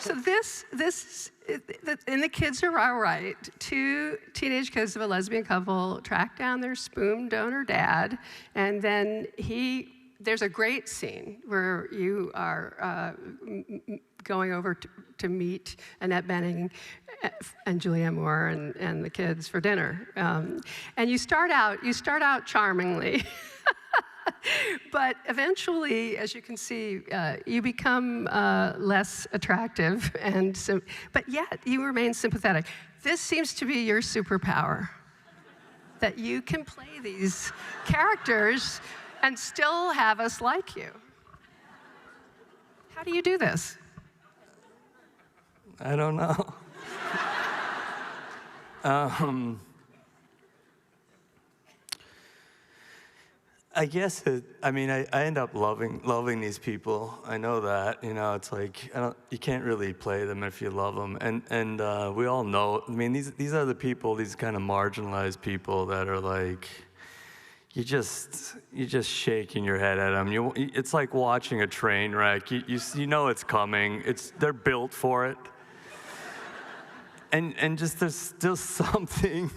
So and the kids are all right. Two teenage kids of a lesbian couple track down their sperm donor dad, and then there's a great scene where you are going over to meet Annette Bening and Julianne Moore and the kids for dinner. And you start out charmingly. But eventually, as you can see, you become less attractive, but yet you remain sympathetic. This seems to be your superpower, that you can play these characters and still have us like you. How do you do this? I don't know. I guess I end up loving these people. I know that, it's like, you can't really play them if you love them. And we all know, these are the people, these kind of marginalized people that are like, you're just shaking your head at them. It's like watching a train wreck. You know it's coming. They're built for it. And just there's still something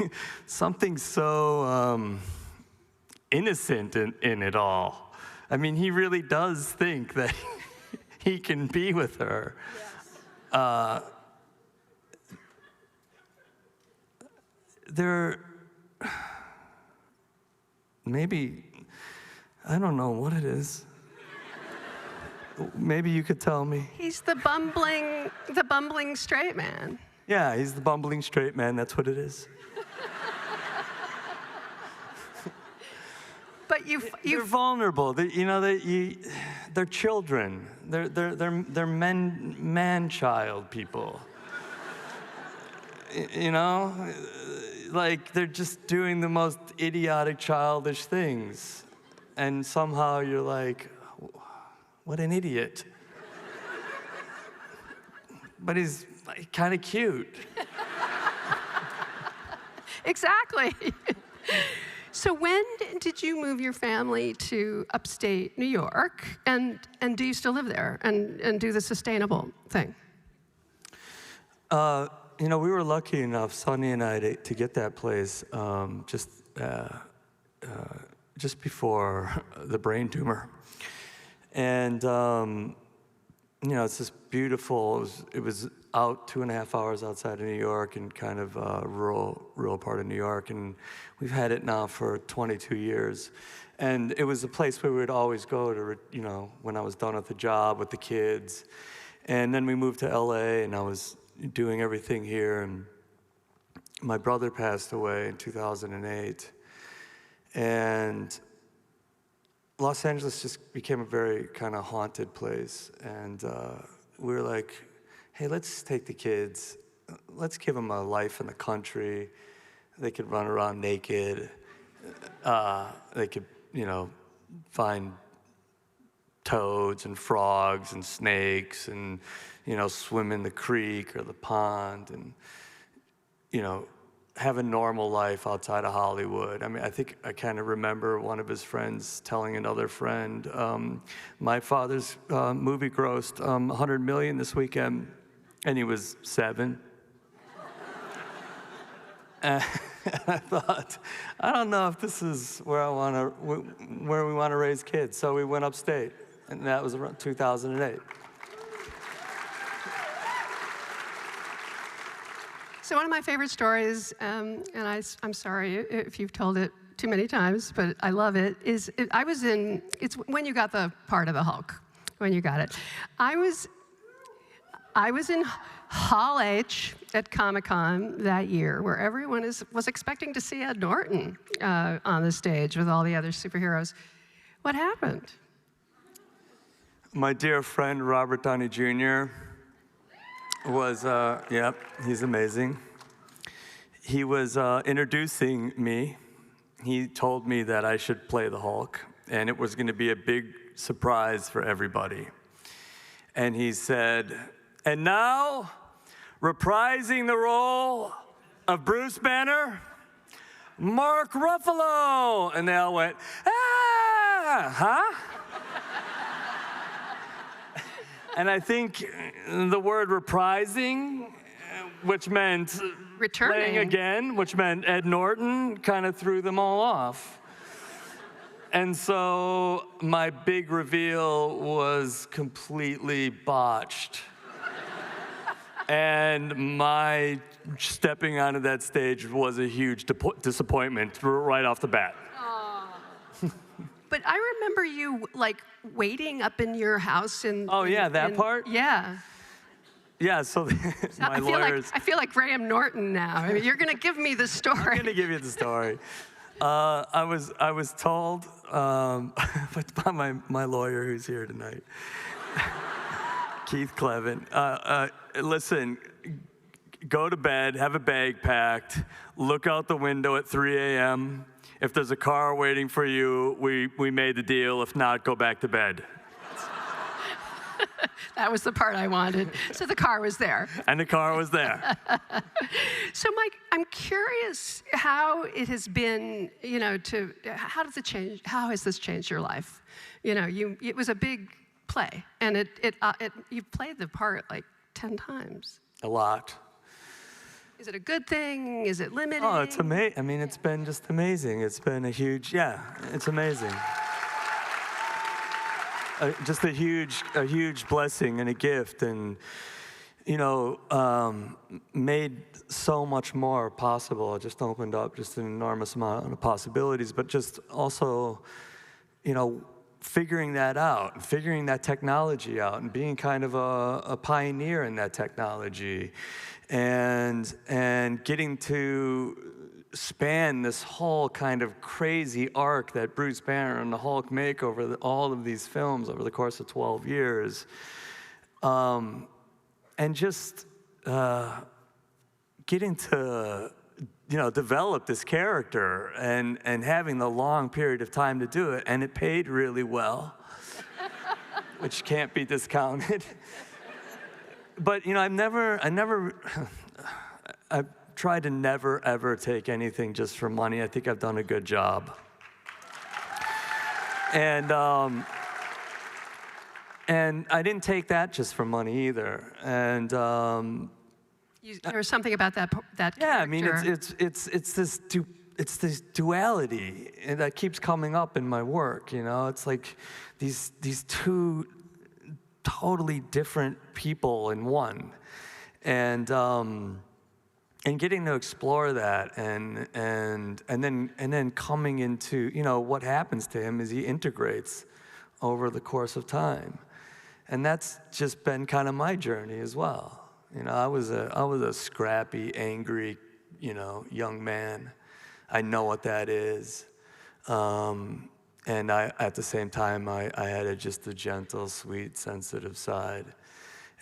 so innocent in it all. He really does think that he can be with her. Yes. Maybe, I don't know what it is. Maybe you could tell me. He's the bumbling straight man. Yeah, he's the bumbling straight man. That's what it is. But they're vulnerable. They're children. They're man-child people. Like they're just doing the most idiotic, childish things, and somehow you're like, what an idiot. But he's kind of cute. Exactly. So when did you move your family to upstate New York, and do you still live there and do the sustainable thing? We were lucky enough, Sonny and I, to get that place just before the brain tumor. And, it's this beautiful, it was out 2.5 hours outside of New York in kind of a rural part of New York. And we've had it now for 22 years. And it was a place where we would always go to, when I was done with the job with the kids. And then we moved to LA, and I was doing everything here, and my brother passed away in 2008, and Los Angeles just became a very kind of haunted place, and we were like, hey, let's take the kids, let's give them a life in the country. They could run around naked, they could, find toads and frogs and snakes and, swim in the creek or the pond and, have a normal life outside of Hollywood. I think I kind of remember one of his friends telling another friend, my father's movie grossed $100 million this weekend, and he was 7. And I thought, I don't know if this is where we want to raise kids. So we went upstate, and that was around 2008. So one of my favorite stories, and I'm sorry if you've told it too many times, but I love it, it's when you got the part of the Hulk, when you got it. I was in Hall H at Comic-Con that year, where everyone was expecting to see Ed Norton on the stage with all the other superheroes. What happened? My dear friend, Robert Downey Jr., was, he's amazing. He was introducing me. He told me that I should play the Hulk, and it was going to be a big surprise for everybody. And he said, and now, reprising the role of Bruce Banner, Mark Ruffalo. And they all went, ah, huh? And I think the word reprising, which meant Returning. playing again, which meant Ed Norton, kind of threw them all off. And so my big reveal was completely botched. And my stepping onto that stage was a huge disappointment right off the bat. But I remember you like waiting up in your house in. Oh, yeah, that part? Yeah. Yeah, so my lawyers. I feel like Graham Norton now. I mean, you're going to give me the story. I'm going to give you the story. I was told by my lawyer who's here tonight, Keith Clevin. Listen, go to bed, have a bag packed, look out the window at 3 a.m. If there's a car waiting for you, we made the deal. If not, go back to bed. That was the part I wanted. So the car was there. And the car was there. So Mike, I'm curious how it has been, how has this changed your life? It was a big play, and you played the part like 10 times. A lot. Is it a good thing? Is it limiting? Oh, it's amazing. I mean, it's been just amazing. It's been it's amazing. Just a huge blessing and a gift, and made so much more possible. It just opened up just an enormous amount of possibilities, but just also, figuring that out, figuring that technology out, and being kind of a pioneer in that technology, and getting to span this whole kind of crazy arc that Bruce Banner and the Hulk make over all of these films over the course of 12 years. And just getting to, develop this character and having the long period of time to do it. And it paid really well, which can't be discounted. But, I've tried to never, ever take anything just for money. I think I've done a good job. And I didn't take that just for money either. And there was something about that character. Yeah, I mean, it's this duality that keeps coming up in my work. It's like these two totally different people in one, and getting to explore that, and then coming into what happens to him as he integrates over the course of time, and that's just been kind of my journey as well. I was a scrappy, angry, young man. I know what that is, and at the same time I had just a gentle, sweet, sensitive side.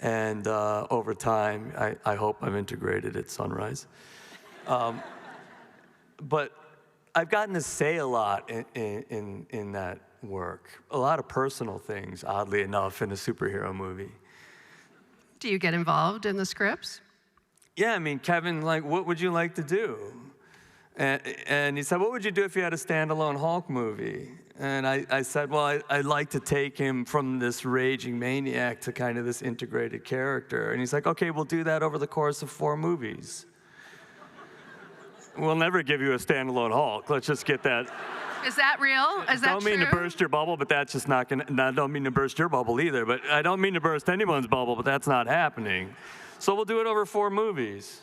And over time, I hope I've integrated at Sunrise. But I've gotten to say a lot in that work. A lot of personal things, oddly enough, in a superhero movie. Do you get involved in the scripts? Yeah, I mean, Kevin, what would you like to do? And he said, what would you do if you had a standalone Hulk movie? And I said, well, I'd like to take him from this raging maniac to kind of this integrated character. And he's like, okay, we'll do that over the course of 4 movies. We'll never give you a standalone Hulk. Let's just get that. Is that real? Is that Don't mean true? to burst your bubble, but that's just not gonna. I don't mean to burst your bubble either, but I don't mean to burst anyone's bubble, but that's not happening. So we'll do it over 4 movies.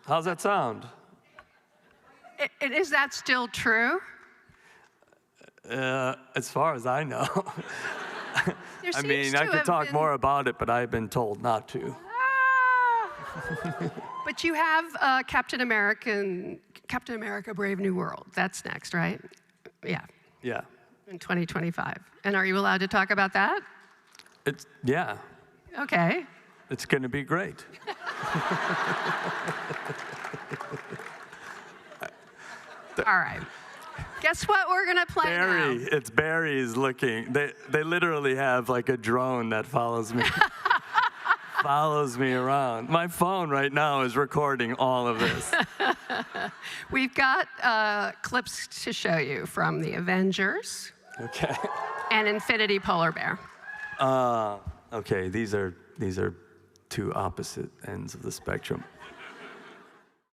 How's that sound? Is that still true? As far as I know. I mean, I could talk more about it, but I've been told not to. But you have Captain America: Brave New World. That's next, right? Yeah. Yeah. In 2025. And are you allowed to talk about that? Yeah. Okay. It's going to be great. All right. Guess what we're going to play now? It's Barry's looking. They literally have like a drone that follows me. Follows me around. My phone right now is recording all of this. We've got clips to show you from the Avengers. Okay. And Infinity Polar Bear. Okay, these are two opposite ends of the spectrum.